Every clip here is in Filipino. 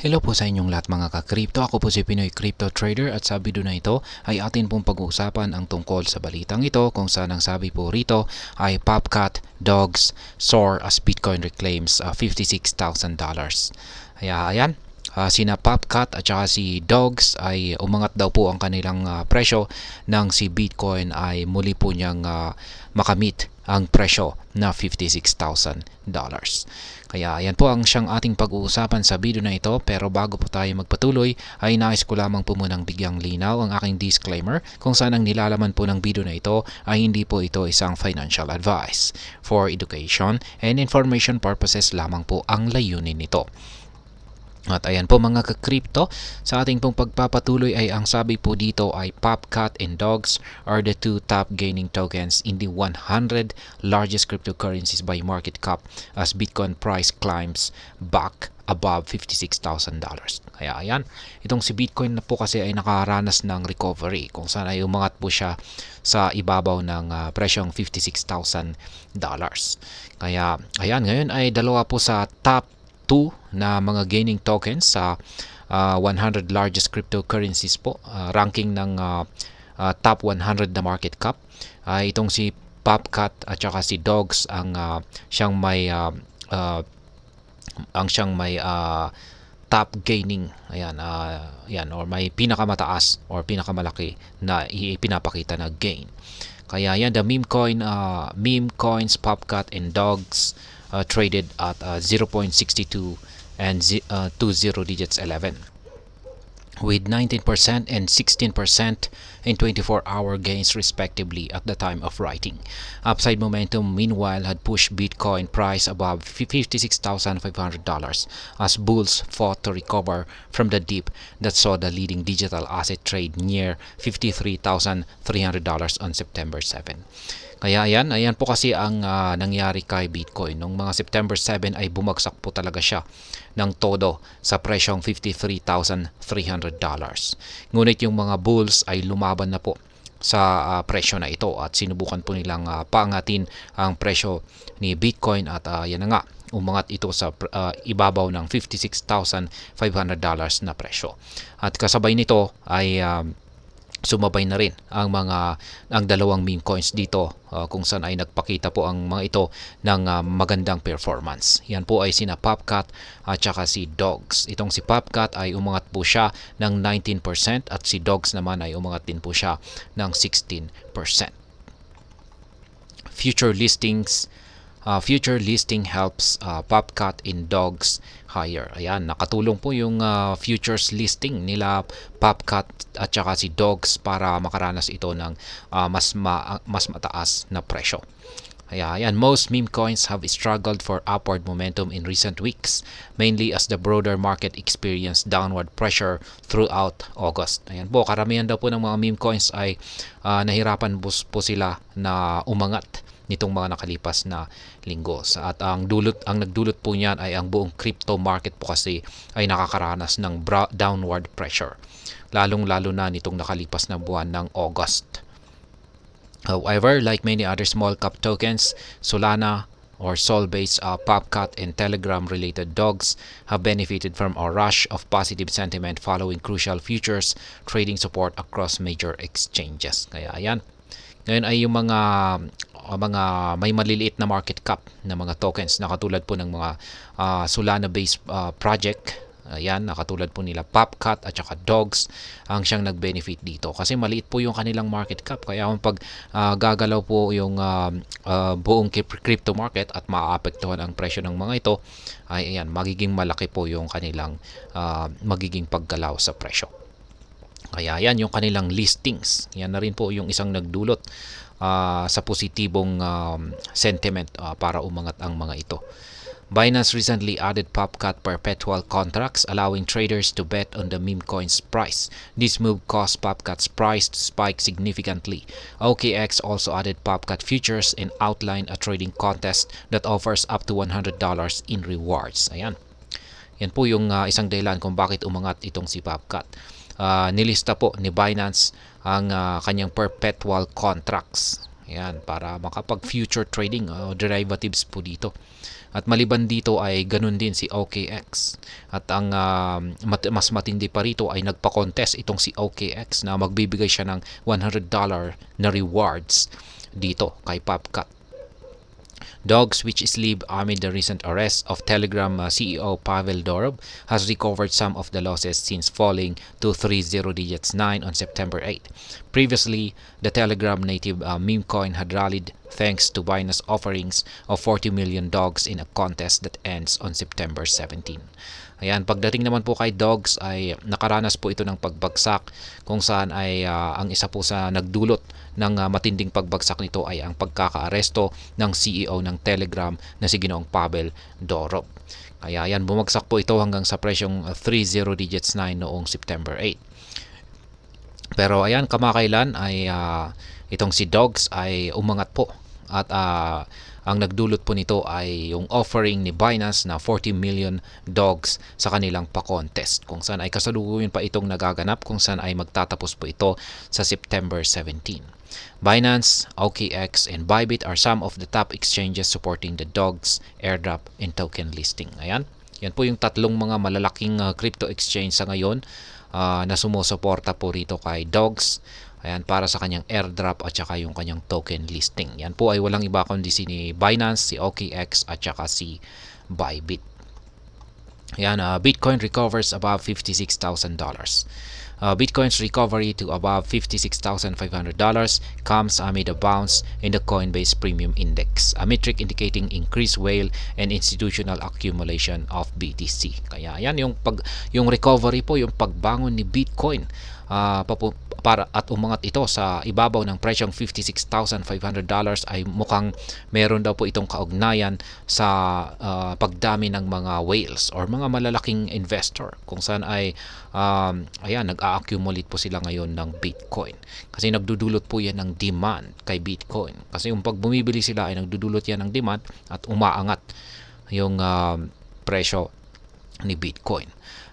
Hello po sa inyong lahat mga ka-crypto. Ako po si Pinoy Crypto Trader at sa video na ito ay atin pong pag-uusapan ang tungkol sa balitang ito kung saan ang sabi po rito ay Popcat Dogs soar as Bitcoin reclaims $56,000. Ayan. Sina Popcat at saka si Dogs ay umangat daw po ang kanilang presyo nang si Bitcoin ay muli po niyang makamit ang presyo na $56,000. Kaya ayan po ang siyang ating pag-uusapan sa video na ito, pero bago po tayo magpatuloy ay nais ko lamang po munang bigyang linaw ang aking disclaimer kung saan ang nilalaman po ng video na ito ay hindi po ito isang financial advice. For education and information purposes lamang po ang layunin nito. At ayan po mga ka-crypto, sa ating pong pagpapatuloy ay ang sabi po dito ay Popcat and Dogs are the two top gaining tokens in the 100 largest cryptocurrencies by market cap as Bitcoin price climbs back above $56,000. Kaya ayan, itong si Bitcoin na po kasi ay nakaranas ng recovery kung saan ay umangat po siya sa ibabaw ng presyong $56,000. Kaya ayan, ngayon ay dalawa po sa top 2 na mga gaining tokens sa 100 largest cryptocurrencies po, ranking ng top 100 na market cap. Itong si Popcat at saka si Dogs ang siyang may top gaining, ayan, or may pinakamataas or pinakamalaki na ipinapakita na gain. Kaya yan, the meme coins Popcat and Dogs traded at 0.62 and 20 digits 11 with 19% and 16% and 24-hour gains respectively at the time of writing. Upside momentum meanwhile had pushed Bitcoin price above $56,500 as bulls fought to recover from the dip that saw the leading digital asset trade near $53,300 on September 7. Kaya ayan po kasi ang nangyari kay Bitcoin. Noong mga September 7 ay bumagsak po talaga siya ng todo sa presyong $53,300. Ngunit yung mga bulls ay lumaban na po sa presyo na ito at sinubukan po nilang paangatin ang presyo ni Bitcoin at yan na nga, umangat ito sa ibabaw ng $56,500 na presyo. At kasabay nito ay sumabay na rin ang dalawang meme coins dito kung saan ay nagpakita po ang mga ito ng magandang performance. Yan po ay sina Popcat at saka si Dogs. Itong si Popcat ay umangat po siya ng 19% at si Dogs naman ay umangat din po siya ng 16%. Future listing helps Popcat in Dogs higher. Ayan, nakatulong po yung futures listing nila Popcat at saka si Dogs para makaranas ito ng mas mataas na presyo. Ayan, most meme coins have struggled for upward momentum in recent weeks, mainly as the broader market experienced downward pressure throughout August. Ayan po, karamihan daw po ng mga meme coins ay nahirapan po sila na umangat nitong mga nakalipas na linggo. At ang nagdulot po niyan ay ang buong crypto market po kasi ay nakakaranas ng downward pressure. Lalong-lalo na nitong nakalipas na buwan ng August. However, like many other small cap tokens, Solana or Sol-based Popcat and Telegram-related dogs have benefited from a rush of positive sentiment following crucial futures trading support across major exchanges. Kaya ayan. Ngayon ay yung mga may maliliit na market cap na mga tokens na katulad po ng mga Solana-based project. Ayan, nakatulad po nila Popcat at saka Dogs ang siyang nag-benefit dito. Kasi maliit po yung kanilang market cap. Kaya pag gagalaw po yung buong crypto market at maaapektuhan ang presyo ng mga ito, ay ayan, magiging malaki po yung kanilang magiging paggalaw sa presyo. Kaya yan yung kanilang listings. Yan na rin po yung isang nagdulot sa positibong sentiment para umangat ang mga ito. Binance recently added Popcat perpetual contracts, allowing traders to bet on the meme coin's price. This move caused Popcat's price to spike significantly. OKX also added Popcat futures and outlined a trading contest that offers up to $100 in rewards. Ayan. Yan po yung isang dahilan kung bakit umangat itong si Popcat. Nilista po ni Binance ang kanyang perpetual contracts. Ayan, para makapag-future trading o derivatives po dito. At maliban dito ay ganun din si OKX. At ang mas matindi pa rito ay nagpa-contest itong si OKX na magbibigay siya ng $100 na rewards dito kay Popcat. Dogs, which is live amid the recent arrest of Telegram CEO Pavel Durov, has recovered some of the losses since falling to 30 digits 9 on September 8. Previously, the Telegram native meme coin had rallied thanks to Binance offerings of 40 million dogs in a contest that ends on September 17. Ayan, pagdating naman po kay Dogs ay nakaranas po ito ng pagbagsak kung saan ay ang isa po sa nagdulot ng matinding pagbagsak nito ay ang pagkakaaresto ng CEO ng Telegram na si Ginoong Pavel Durov. Kaya yan, bumagsak po ito hanggang sa presyong 30 digits 9 noong September 8. Pero ayan, kamakailan ay itong si Dogs ay umangat po at ang nagdulot po nito ay yung offering ni Binance na 40 million dogs sa kanilang pa-contest kung saan ay kasalukuyan pa itong nagaganap kung saan ay magtatapos po ito sa September 17. Binance, OKX, and Bybit are some of the top exchanges supporting the dogs airdrop and token listing. Ayan, yan po yung tatlong mga malalaking crypto exchange sa ngayon na sumusuporta po rito kay Dogs. Ayan, para sa kanyang airdrop at saka yung kanyang token listing. Yan po ay walang iba kundi si Binance, si OKX at saka si Bybit. Ayan, Bitcoin recovers above $56,000. Bitcoin's recovery to above $56,500 comes amid a bounce in the Coinbase Premium Index, a metric indicating increased whale and institutional accumulation of BTC. Kaya yan yung recovery po, yung pagbangon ni Bitcoin para at umangat ito sa ibabaw ng presyong $56,500 ay mukhang meron daw po itong kaugnayan sa pagdami ng mga whales or mga malalaking investor kung saan ay ayan, nag-a-accumulate po sila ngayon ng Bitcoin kasi nagdudulot po yan ng demand kay Bitcoin kasi yung pag bumibili sila ay nagdudulot yan ng demand at umaangat yung presyo ni Bitcoin.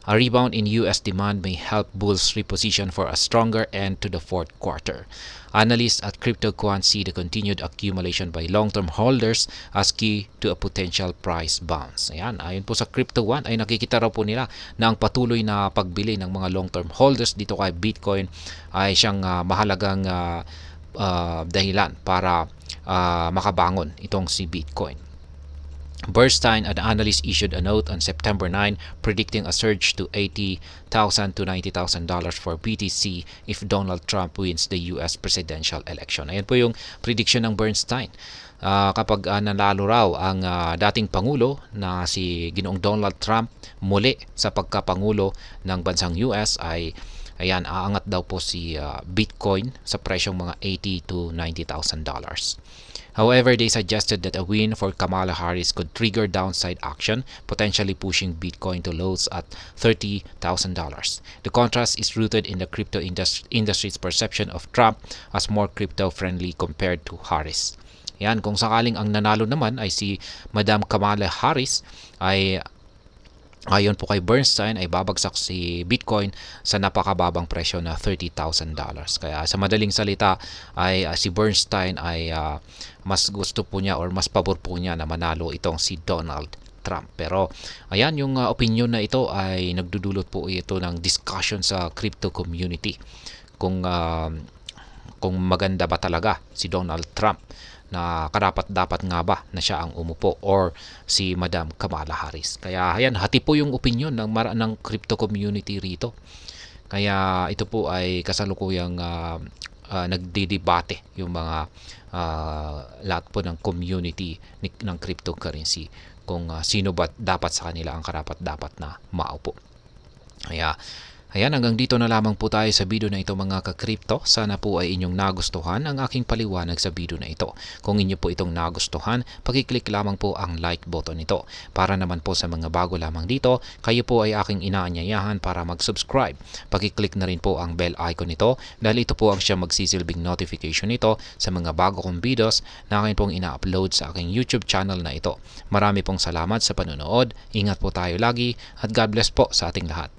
A rebound in US demand may help bulls reposition for a stronger end to the fourth quarter. Analysts at CryptoQuant see the continued accumulation by long-term holders as key to a potential price bounce. Ayan, ayon po sa CryptoQuant ay nakikita raw po nila na ang patuloy na pagbili ng mga long-term holders dito kay Bitcoin ay siyang mahalagang dahilan para makabangon itong si Bitcoin. Bernstein, an analyst, issued a note on September 9 predicting a surge to $80,000 to $90,000 for BTC if Donald Trump wins the US presidential election. Ayan po yung prediction ng Bernstein. Kapag nanalo raw ang dating Pangulo na si Ginoong Donald Trump muli sa pagkapangulo ng bansang US ay ayan, aangat daw po si Bitcoin sa presyong mga $80,000 to $90,000. However, they suggested that a win for Kamala Harris could trigger downside action, potentially pushing Bitcoin to lows at $30,000. The contrast is rooted in the crypto industry's perception of Trump as more crypto-friendly compared to Harris. Yan, kung sakaling ang nanalo naman ay si Madam Kamala Harris ay ayon po kay Bernstein ay babagsak si Bitcoin sa napakababang presyo na $30,000. Kaya sa madaling salita ay si Bernstein ay mas gusto po niya or mas pabor po niya na manalo itong si Donald Trump. Pero ayan, yung opinion na ito ay nagdudulot po ito ng discussion sa crypto community kung maganda ba talaga si Donald Trump na karapat-dapat nga ba na siya ang umupo or si Madam Kamala Harris. Kaya ayan, hati po yung opinion ng crypto community rito. Kaya ito po ay kasalukuyang nagdidebate yung mga lahat po ng community ng cryptocurrency kung sino ba dapat sa kanila ang karapat-dapat na maupo. Kaya ayan, hanggang dito na lamang po tayo sa video na ito mga ka-crypto. Sana po ay inyong nagustuhan ang aking paliwanag sa video na ito. Kung inyo po itong nagustuhan, pakiclick lamang po ang like button nito. Para naman po sa mga bago lamang dito, kayo po ay aking inaanyayahan para mag-subscribe. Pakiclick na rin po ang bell icon nito dahil ito po ang siya magsisilbing notification nito sa mga bago kong videos na akin pong ina-upload sa aking YouTube channel na ito. Marami pong salamat sa panonood. Ingat po tayo lagi at God bless po sa ating lahat.